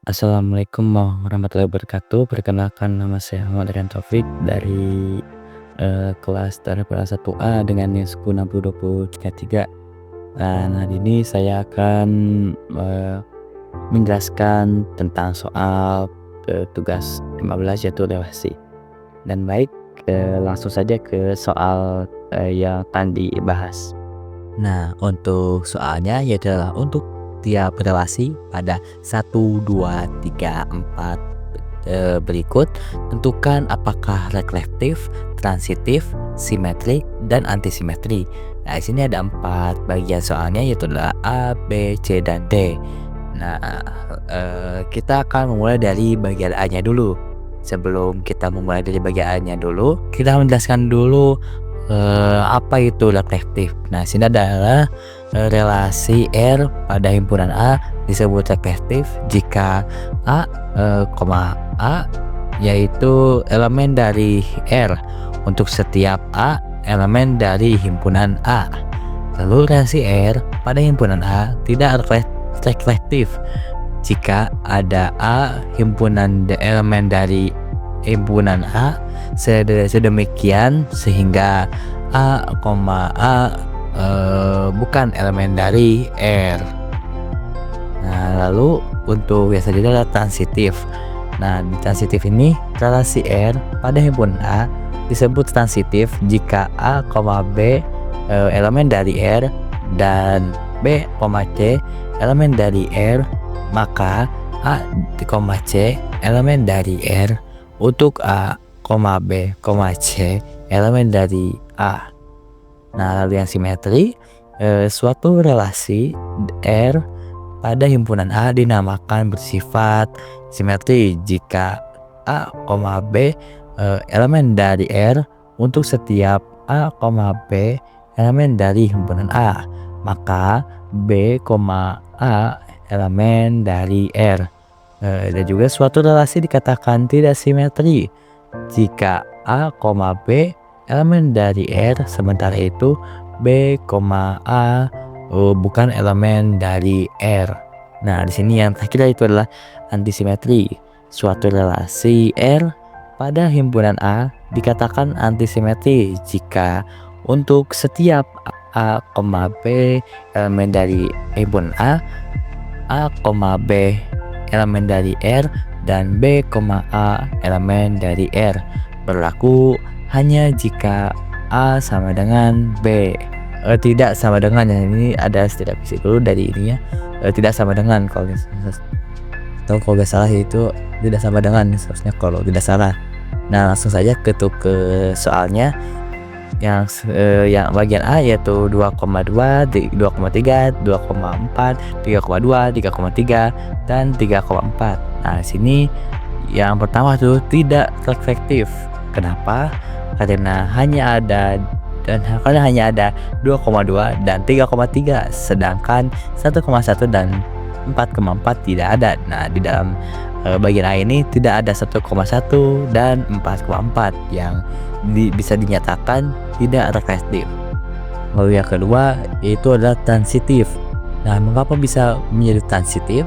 Assalamualaikum warahmatullahi wabarakatuh. Perkenalkan nama saya Muhammad Rian Taufik dari kelas Tarbiah 1A dengan NIM 602033. Dan hari ini saya akan menjelaskan tentang soal tugas 15 yaitu relasi. Dan baik, langsung saja ke soal yang akan dibahas. Nah, untuk soalnya yaitu adalah untuk tiap relasi pada 1, 2, 3, 4 berikut, tentukan apakah reflektif, transitif, simetrik, dan antisimetri. Nah, di sini ada 4 bagian soalnya yaitu adalah A, B, C, dan D. Nah, kita akan memulai dari bagian A-nya dulu. Sebelum kita memulai dari bagian A-nya dulu, kita menjelaskan dulu apa itu reflektif. Nah, sini adalah relasi R pada himpunan A disebut reflektif jika A, A yaitu elemen dari R untuk setiap A elemen dari himpunan A. Lalu relasi R pada himpunan A tidak reflektif jika ada A himpunan elemen dari himpunan A sedemikian sehingga A, bukan elemen dari R. Nah, lalu untuk yang selanjutnya adalah transitif. Nah, di transitif ini relasi R pada himpunan A disebut transitif jika A, B elemen dari R dan B, C elemen dari R, maka A, C elemen dari R untuk A, B, C elemen dari A. Nah, lalu yang simetri, suatu relasi R pada himpunan A dinamakan bersifat simetri jika A, B elemen dari R untuk setiap A, B elemen dari himpunan A, maka B, A elemen dari R. Dan juga suatu relasi dikatakan tidak simetri jika A, B elemen dari R sementara itu B, A bukan elemen dari R. Nah, di sini yang terakhir itu adalah antisimetri. Suatu relasi R pada himpunan A dikatakan antisimetri jika untuk setiap A, B elemen dari himpunan A, B elemen dari R dan B, A elemen dari R berlaku hanya jika A sama dengan B. Tidak sama dengan, ya ini ada setidaknya visi dulu dari ininya, tidak sama dengan kalau nggak salah itu tidak sama dengan seharusnya kalau tidak salah. Nah, langsung saja ke soalnya yang bagian A yaitu 2,2, 2,3, 2,4, 3,2, 3,3 dan 3,4. Nah, sini yang pertama tuh tidak reflektif. Kenapa? Karena hanya ada 2,2 dan 3,3 sedangkan 1,1 dan 4,4 tidak ada. Nah, di dalam bagian A ini tidak ada 1,1 dan 4,4 yang bisa dinyatakan tidak reflektif. Lalu yang kedua yaitu adalah transitif. Nah, mengapa bisa menjadi transitif?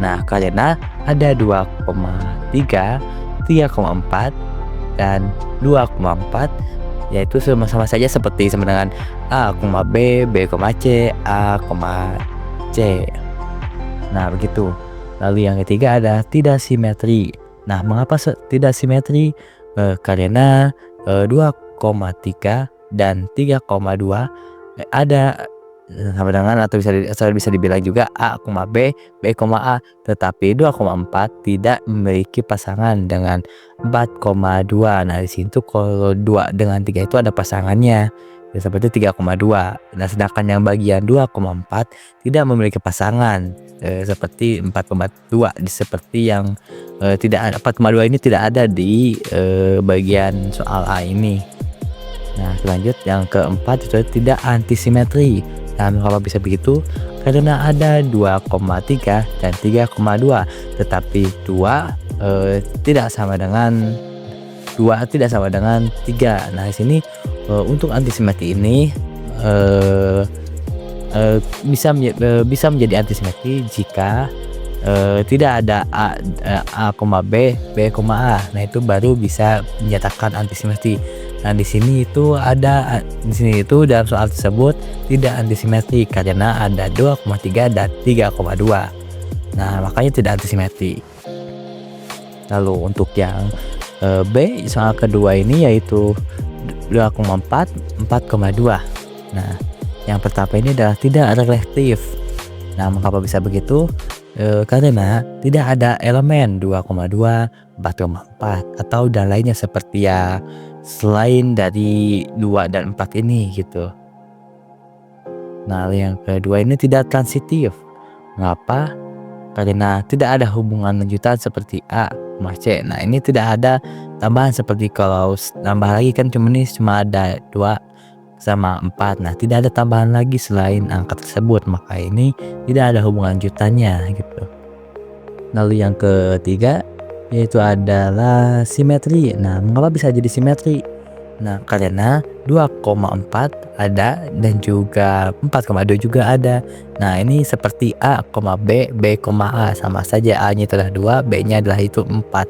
Nah, karena ada 2,3, 3,4 dan 2,4 yaitu sama-sama saja seperti sama dengan A, B, B, C, A, C. Nah, begitu. Lalu yang ketiga ada tidak simetri. Nah, mengapa tidak simetri? Karena 2,3 dan 3,2 ada sama dengan atau bisa dibilang juga A, B, B, A, tetapi 2,4 tidak memiliki pasangan dengan 4,2. Nah, di situ kalau 2 dengan 3 itu ada pasangannya, ya, seperti 3,2. Nah, sedangkan yang bagian 2,4 tidak memiliki pasangan, seperti 4,2, seperti yang tidak ada 4,2 ini tidak ada di bagian soal A ini. Nah, lanjut yang keempat itu tidak antisimetri. Nah, kalau bisa begitu karena ada 2,3 dan 3,2 tetapi 2 tidak sama dengan 3. Nah, di sini untuk antisimetri ini bisa menjadi antisimetri jika tidak ada A, B, B, A. Nah, itu baru bisa menyatakan antisimetri. Nah, di sini itu dalam soal tersebut tidak antisimetri karena ada 2,3 dan 3,2. Nah, makanya tidak antisimetri. Lalu untuk yang B soal kedua ini yaitu 2,4, 4,2. Nah, yang pertama ini adalah tidak reflektif. Nah, mengapa bisa begitu? Karena tidak ada elemen 2,2, 4,4 atau dan lainnya seperti ya selain dari 2 dan 4 ini gitu. Nah, yang kedua ini tidak transitif. Mengapa? Karena tidak ada hubungan lanjutan seperti A, C. Nah, ini tidak ada tambahan seperti kalau nambah lagi kan cuma ada 2 sama 4. Nah, tidak ada tambahan lagi selain angka tersebut, maka ini tidak ada hubungan lanjutannya gitu. Lalu yang ketiga yaitu adalah simetri. Nah, mengapa bisa jadi simetri? Nah, karena 2,4 ada dan juga 4,2 juga ada. Nah, ini seperti A, B, B, A sama saja. A-nya itu adalah 2, B-nya adalah itu 4.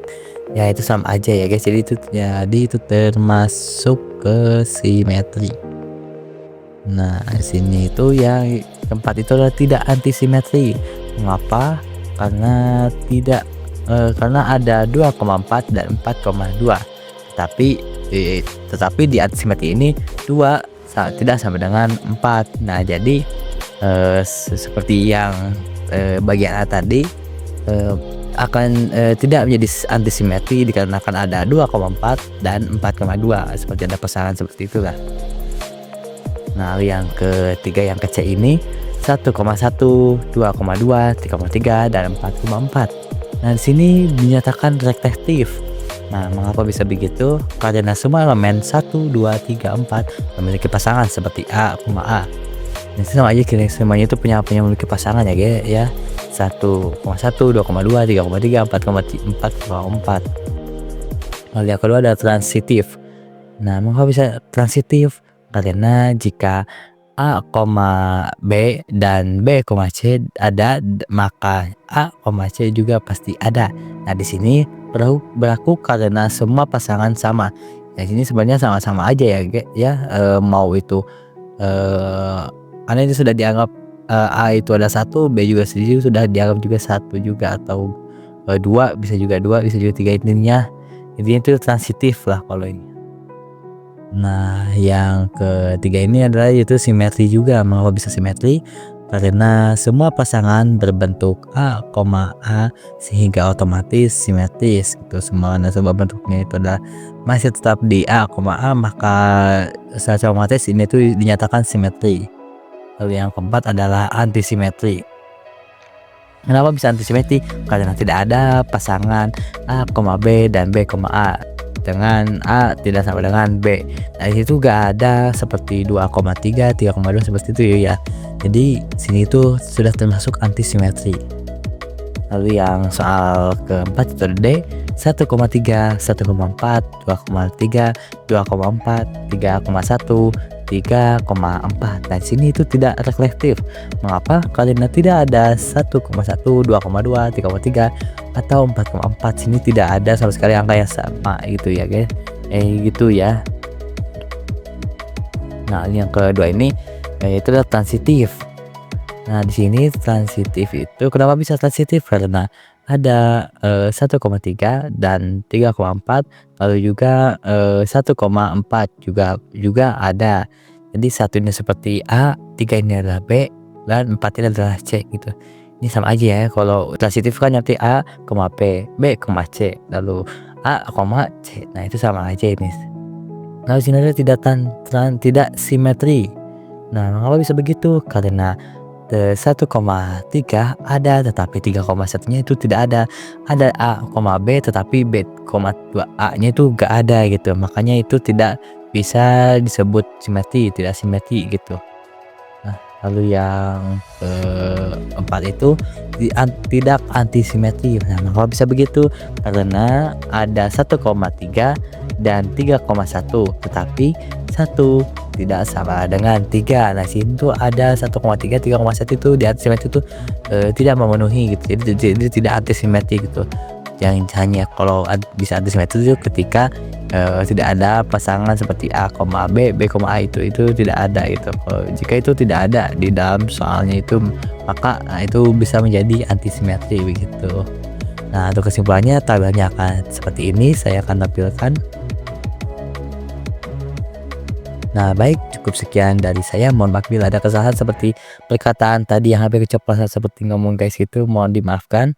Ya, itu sama aja ya guys. Jadi itu termasuk ke simetri. Nah, di sini itu yang keempat itu adalah tidak antisimetri. Mengapa? Karena ada 2,4 dan 4,2. Tetapi di antisimetri ini 2 tidak sama dengan 4. Nah, jadi seperti yang bagian A tadi akan tidak menjadi antisimetri dikarenakan ada 2,4 dan 4,2 seperti ada pasangan seperti itulah. Nah, yang ketiga yang kecil ini 1,1, 2,2, 3,3 dan 4,4. Nah, di sini dinyatakan reflektif. Nah, mengapa bisa begitu? Karena semua elemen 1, 2, 3, 4 memiliki pasangan seperti A, A. Ini sama aja kira semuanya itu punya memiliki pasangan ya guys ya. 1,1, 2,2, 3,3, 4,4. Lalu yang kedua adalah transitif. Nah, mengapa bisa transitif? Karena jika A, B dan B, C ada, maka A, C juga pasti ada. Nah, di sini berlaku karena semua pasangan sama. Nah, sini sebenarnya sama-sama aja ya, mau itu karena ini sudah dianggap A itu ada 1, B juga sendiri sudah dianggap juga 1 juga atau 2 bisa juga 2 bisa juga 3 intinya itu transitif lah kalau ini. Nah, yang ketiga ini adalah yaitu simetri juga. Mengapa bisa simetri? Karena semua pasangan berbentuk A, A sehingga otomatis simetris gitu. Semua bentuknya itu adalah masih tetap di A, maka secara otomatis ini tuh dinyatakan simetri. Lalu yang keempat adalah antisimetri. Kenapa bisa antisimetri? Karena tidak ada pasangan A, B dan B, A dengan A tidak sama dengan B. Nah, itu gak ada seperti 2,3, 3,2 seperti itu ya. Jadi sini itu sudah termasuk antisimetri. Lalu yang soal keempat itu D 1,3, 1,4, 2,3, 2,4, 3,1, 3,4. Nah, sini itu tidak reflektif. Mengapa? Karena tidak ada 1,1, 2,2, 3,3 atau 4,4. Sini tidak ada sama sekali angka yang sama gitu ya guys. Gitu ya. Nah, yang kedua ini itu adalah transitif. Nah, di sini transitif itu kenapa bisa transitif? Karena ada 1,3 dan 3,4, lalu juga 1,4 juga ada. Jadi satunya seperti A, 3 ini adalah B, dan 4 ini adalah C gitu. Ini sama aja ya. Kalau transitif kan nanti A, B, B, C, lalu A, C. Nah, itu sama aja ini. Lalu sini tidak simetri. Nah, mengapa bisa begitu? Karena 1,3 ada tetapi 3,1 nya itu tidak ada. Ada A, B tetapi B,2A nya itu gak ada gitu. Makanya itu tidak bisa disebut simetri, tidak simetri gitu. Nah, lalu yang keempat itu tidak antisimetri. Nah, mengapa bisa begitu? Karena ada 1,3 dan 3,1 tetapi 1 tidak sama dengan 3. Nah, sini tuh ada 1,3, 3,1 itu di antisimetri itu tidak memenuhi gitu. Jadi tidak antisimetri gitu. Yang hanya kalau bisa antisimetri itu ketika tidak ada pasangan seperti A, B, B, A itu tidak ada gitu. Jika itu tidak ada di dalam soalnya itu, maka itu bisa menjadi antisimetri begitu. Nah, untuk kesimpulannya tabelnya akan seperti ini, saya akan tampilkan. Nah, baik, cukup sekian dari saya. Mohon maaf bila ada kesalahan seperti perkataan tadi yang hampir keceplosan seperti ngomong guys itu, mohon dimaafkan.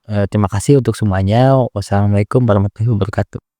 Terima kasih untuk semuanya. Wassalamualaikum warahmatullahi wabarakatuh.